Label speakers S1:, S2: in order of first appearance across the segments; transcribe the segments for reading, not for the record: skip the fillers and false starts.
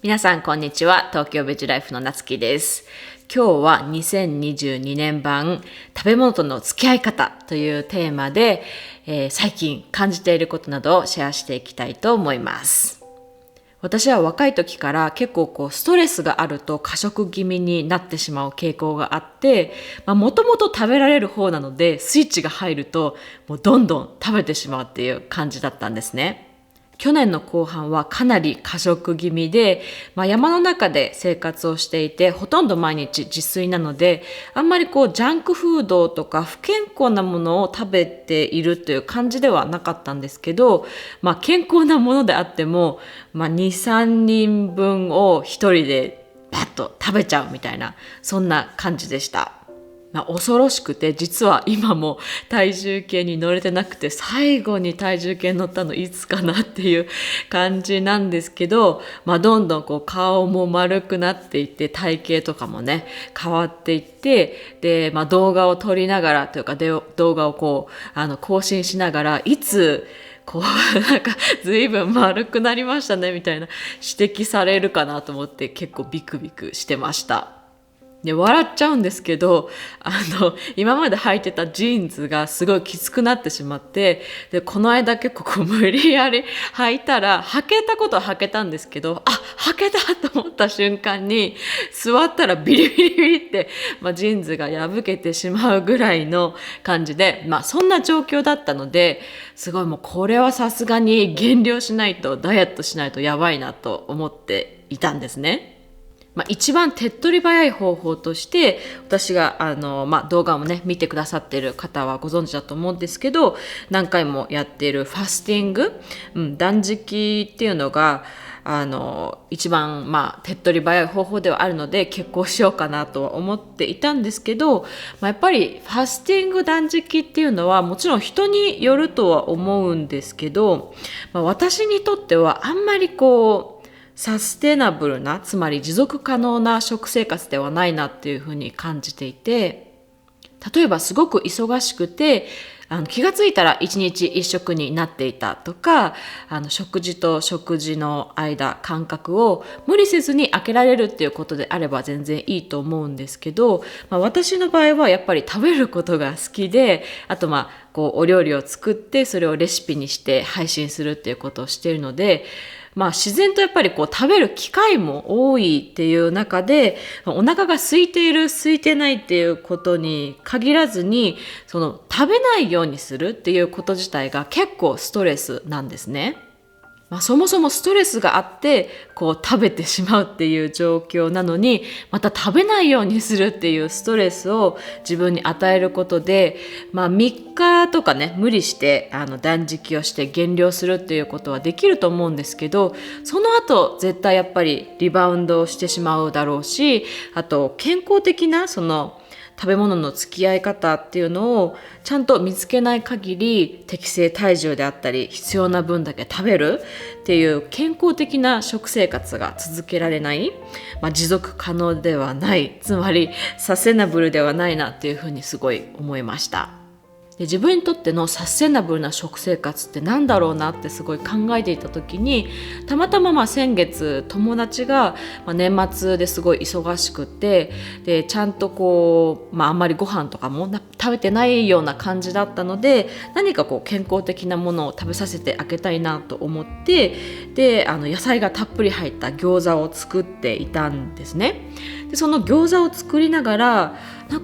S1: 皆さんこんにちは。東京ベジライフのなつきです。今日は2022年版食べ物との付き合い方というテーマで、最近感じていることなどをシェアしていきたいと思います。私は若い時から結構ストレスがあると過食気味になってしまう傾向があって、もともと食べられる方なのでスイッチが入るともうどんどん食べてしまうっていう感じだったんですね。去年の後半はかなり過食気味で、山の中で生活をしていてほとんど毎日自炊なので、あんまりジャンクフードとか不健康なものを食べているという感じではなかったんですけど、健康なものであっても、2、3人分を一人でバッと食べちゃうみたいな、そんな感じでした。恐ろしくて、実は今も体重計に乗れてなくて、最後に体重計に乗ったのいつかなっていう感じなんですけど、どんどん顔も丸くなっていって、体型とかもね変わっていって、で、動画を撮りながらというか、動画を更新しながら、いつ随分丸くなりましたねみたいな指摘されるかなと思って、結構ビクビクしてました。で、笑っちゃうんですけど、今まで履いてたジーンズがすごいきつくなってしまって、で、この間結構無理やり履いたら、履けたことは履けたんですけど、履けたと思った瞬間に、座ったらビリビリビリって、ジーンズが破けてしまうぐらいの感じで、そんな状況だったので、すごいもうこれはさすがに減量しないと、ダイエットしないとやばいなと思っていたんですね。一番手っ取り早い方法として、私が動画をね見てくださっている方はご存知だと思うんですけど、何回もやっているファスティング、断食っていうのが一番手っ取り早い方法ではあるので、結構しようかなとは思っていたんですけど、やっぱりファスティング断食っていうのはもちろん人によるとは思うんですけど、私にとってはあんまりサステナブルな、つまり持続可能な食生活ではないなっていうふうに感じていて、例えばすごく忙しくて気がついたら一日一食になっていたとか、食事と食事の間隔を無理せずに空けられるっていうことであれば全然いいと思うんですけど、私の場合はやっぱり食べることが好きで、あとお料理を作ってそれをレシピにして配信するっていうことをしているので、自然とやっぱり食べる機会も多いっていう中で、お腹が空いている空いてないっていうことに限らずに、食べないようにするっていうこと自体が結構ストレスなんですね。そもそもストレスがあって食べてしまうっていう状況なのに、また食べないようにするっていうストレスを自分に与えることで、3日とかね無理して断食をして減量するっていうことはできると思うんですけど、その後絶対やっぱりリバウンドをしてしまうだろうし、あと健康的な食べ物の付き合い方っていうのをちゃんと見つけない限り、適正体重であったり必要な分だけ食べるっていう健康的な食生活が続けられない、持続可能ではない、つまりサステナブルではないなっていうふうにすごい思いました。で、自分にとってのサステナブルな食生活ってなんだろうなってすごい考えていた時に、たまたま先月友達が年末ですごい忙しくて、でちゃんとあんまりご飯とかも食べてないような感じだったので、何か健康的なものを食べさせてあげたいなと思って、で野菜がたっぷり入った餃子を作っていたんですね。でその餃子を作りながら、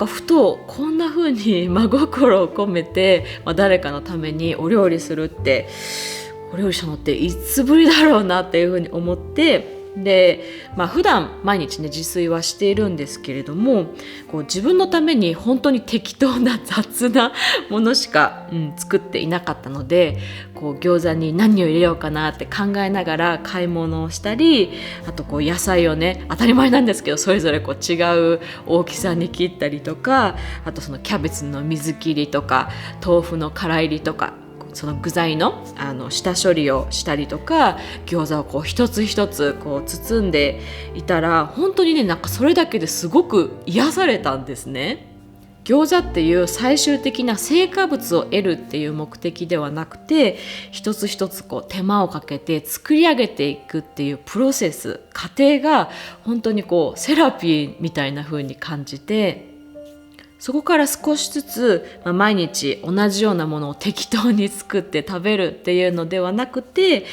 S1: ふとこんな風に真心を込めて、誰かのためにお料理するって、お料理したのっていつぶりだろうなっていう風に思って、で、普段毎日ね自炊はしているんですけれども、自分のために本当に適当な雑なものしか、作っていなかったので、餃子に何を入れようかなって考えながら買い物をしたり、あと野菜をね、当たり前なんですけどそれぞれ違う大きさに切ったりとか、あとキャベツの水切りとか豆腐のからいりとか、その具材の下処理をしたりとか、餃子を一つ一つ包んでいたら、本当にねそれだけですごく癒されたんですね。餃子っていう最終的な成果物を得るっていう目的ではなくて、一つ一つ手間をかけて作り上げていくっていうプロセス、過程が本当にセラピーみたいな風に感じて、そこから少しずつ、毎日同じようなものを適当に作って食べるっていうのではなくて、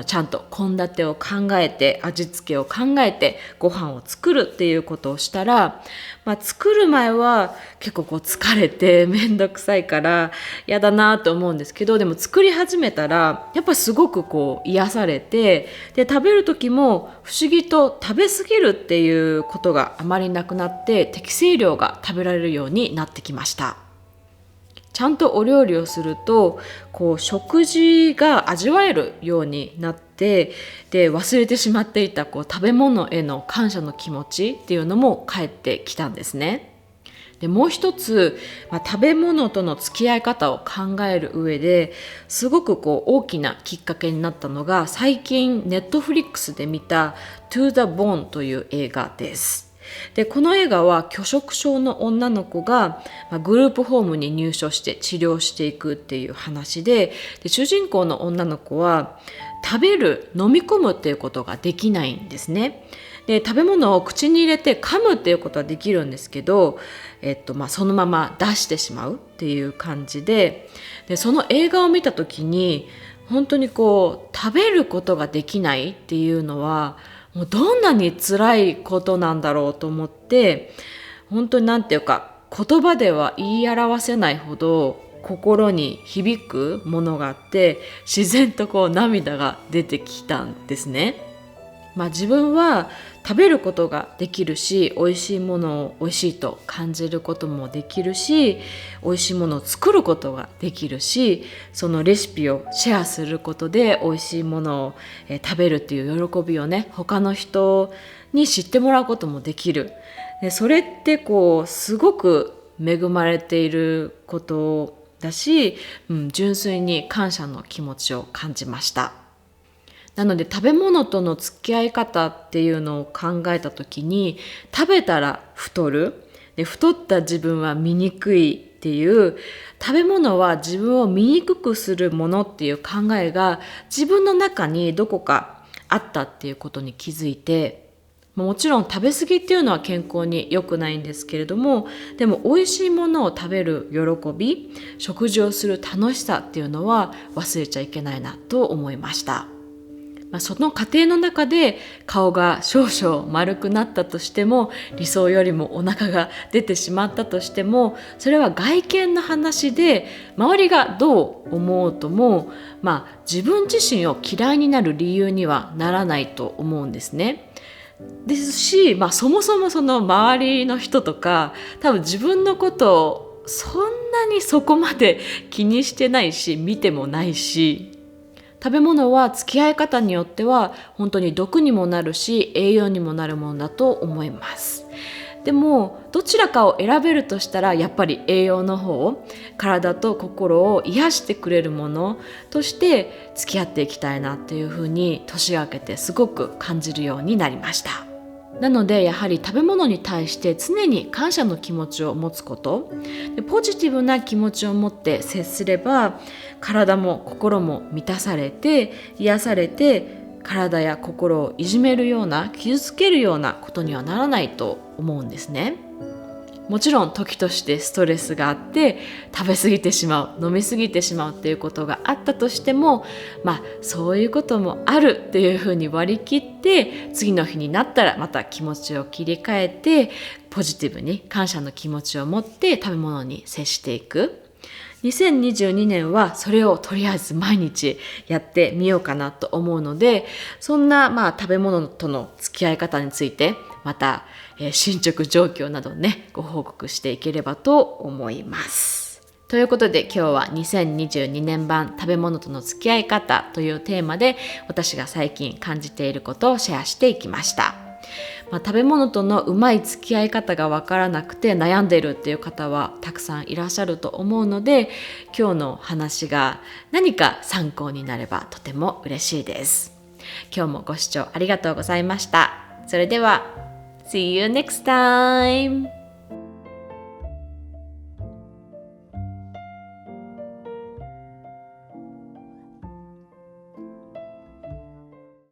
S1: ちゃんと献立を考えて、味付けを考えてご飯を作るっていうことをしたら、作る前は結構疲れてめんどくさいから嫌だなと思うんですけど、でも作り始めたらやっぱすごく癒されて、で食べる時も不思議と食べ過ぎるっていうことがあまりなくなって、適正量が食べられるようになってきました。ちゃんとお料理をすると食事が味わえるようになって、で忘れてしまっていた食べ物への感謝の気持ちっていうのも返ってきたんですね。でもう一つ、食べ物との付き合い方を考える上ですごく大きなきっかけになったのが、最近ネットフリックスで見た To the Bone という映画です。でこの映画は拒食症の女の子がグループホームに入所して治療していくっていう話で、主人公の女の子は食べる、飲み込むっていうことができないんですね。で食べ物を口に入れて噛むっていうことはできるんですけど、そのまま出してしまうっていう感じで、その映画を見た時に本当に食べることができないっていうのはもうどんなに辛いことなんだろうと思って、本当に言葉では言い表せないほど心に響くものがあって、自然と涙が出てきたんですね。自分は食べることができるし、美味しいものを美味しいと感じることもできるし、美味しいものを作ることができるし、そのレシピをシェアすることで美味しいものを食べるっていう喜びを他の人に知ってもらうこともできる。でそれってすごく恵まれていることだし、純粋に感謝の気持ちを感じました。なので食べ物との付き合い方っていうのを考えた時に、食べたら太る、で太った自分は醜いっていう、食べ物は自分を醜くするものっていう考えが自分の中にどこかあったっていうことに気づいて、もちろん食べ過ぎっていうのは健康に良くないんですけれども、でも美味しいものを食べる喜び、食事をする楽しさっていうのは忘れちゃいけないなと思いました。その過程の中で顔が少々丸くなったとしても、理想よりもお腹が出てしまったとしても、それは外見の話で、周りがどう思おうとも、自分自身を嫌いになる理由にはならないと思うんですね。ですし、そもそもその周りの人とか多分自分のことをそんなにそこまで気にしてないし、見てもないし、食べ物は付き合い方によっては本当に毒にもなるし、栄養にもなるものだと思います。でもどちらかを選べるとしたら、やっぱり栄養の方、体と心を癒してくれるものとして付き合っていきたいなっていうふうに年明けてすごく感じるようになりました。なのでやはり食べ物に対して常に感謝の気持ちを持つこと、でポジティブな気持ちを持って接すれば、体も心も満たされて癒されて、体や心をいじめるような、傷つけるようなことにはならないと思うんですね。もちろん時としてストレスがあって食べ過ぎてしまう、飲み過ぎてしまうっていうことがあったとしても、そういうこともあるっていうふうに割り切って、次の日になったらまた気持ちを切り替えて、ポジティブに感謝の気持ちを持って食べ物に接していく。2022年はそれをとりあえず毎日やってみようかなと思うので、そんな食べ物との付き合い方についてまた進捗状況などご報告していければと思います。ということで今日は2022年版食べ物との付き合い方というテーマで、私が最近感じていることをシェアしていきました。食べ物とのうまい付き合い方がわからなくて悩んでいるっていう方はたくさんいらっしゃると思うので、今日の話が何か参考になればとても嬉しいです。今日もご視聴ありがとうございました。それでは See you next time!